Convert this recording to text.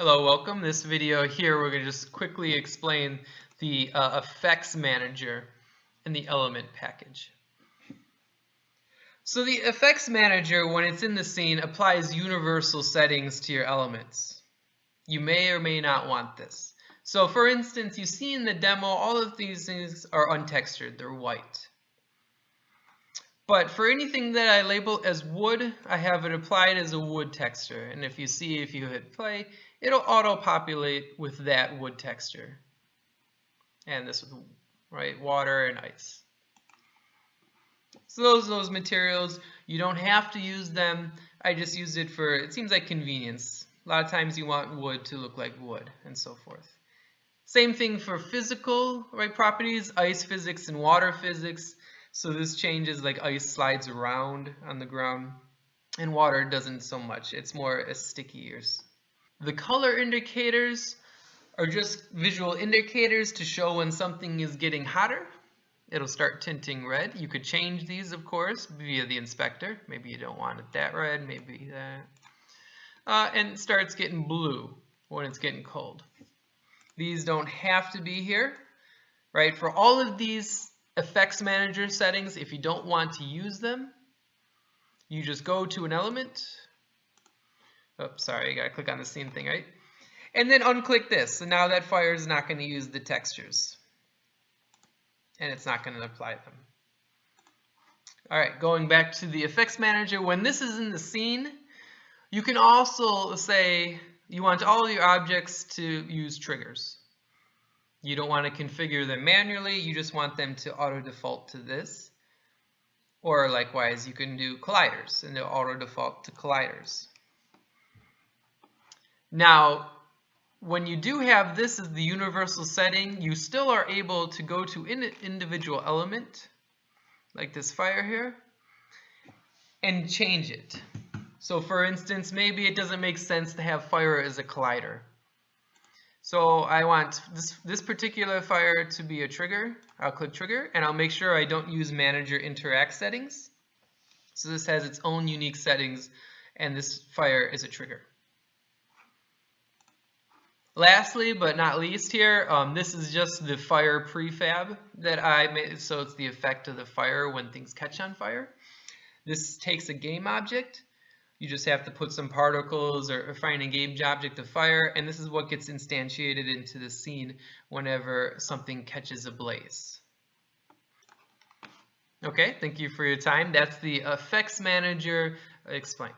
Hello, welcome. This video here we're going to just quickly explain the effects manager in the element package. So the effects manager, when it's in the scene, applies universal settings to your elements. You may or may not want this. So for instance, you see in the demo all of these things are untextured, they're white. But for anything that I label as wood, I have it applied as a wood texture. And if you hit play, it'll auto-populate with that wood texture. And this with water and ice. So those materials, you don't have to use them. I just used it for, it seems like convenience. A lot of times you want wood to look like wood and so forth. Same thing for physical properties, ice physics and water physics. So this changes, like ice slides around on the ground and water doesn't so much. It's more sticky. The color indicators are just visual indicators to show when something is getting hotter. It'll start tinting red. You could change these, of course, via the inspector. Maybe you don't want it that red, maybe that. And it starts getting blue when it's getting cold. These don't have to be here, right? For all of these effects manager settings, if you don't want to use them, you just go to an element. Oops, sorry, I gotta click on the scene thing, right? And then unclick this. So now that fire is not going to use the textures. And it's not going to apply them. Alright, going back to the effects manager, when this is in the scene, you can also say you want all of your objects to use triggers. You don't want to configure them manually, you just want them to auto default to this. Or likewise, you can do colliders and they'll auto default to colliders. Now, when you do have this as the universal setting, you still are able to go to an individual element, like this fire here, and change it. So for instance, maybe it doesn't make sense to have fire as a collider. So I want this particular fire to be a trigger. I'll click trigger, and I'll make sure I don't use manager interact settings. So this has its own unique settings, and this fire is a trigger. Lastly, but not least here, this is just the fire prefab that I made. So it's the effect of the fire when things catch on fire. This takes a game object. You just have to put some particles or find a game object of fire, and this is what gets instantiated into the scene whenever something catches a blaze. Okay, thank you for your time. That's the effects manager explained.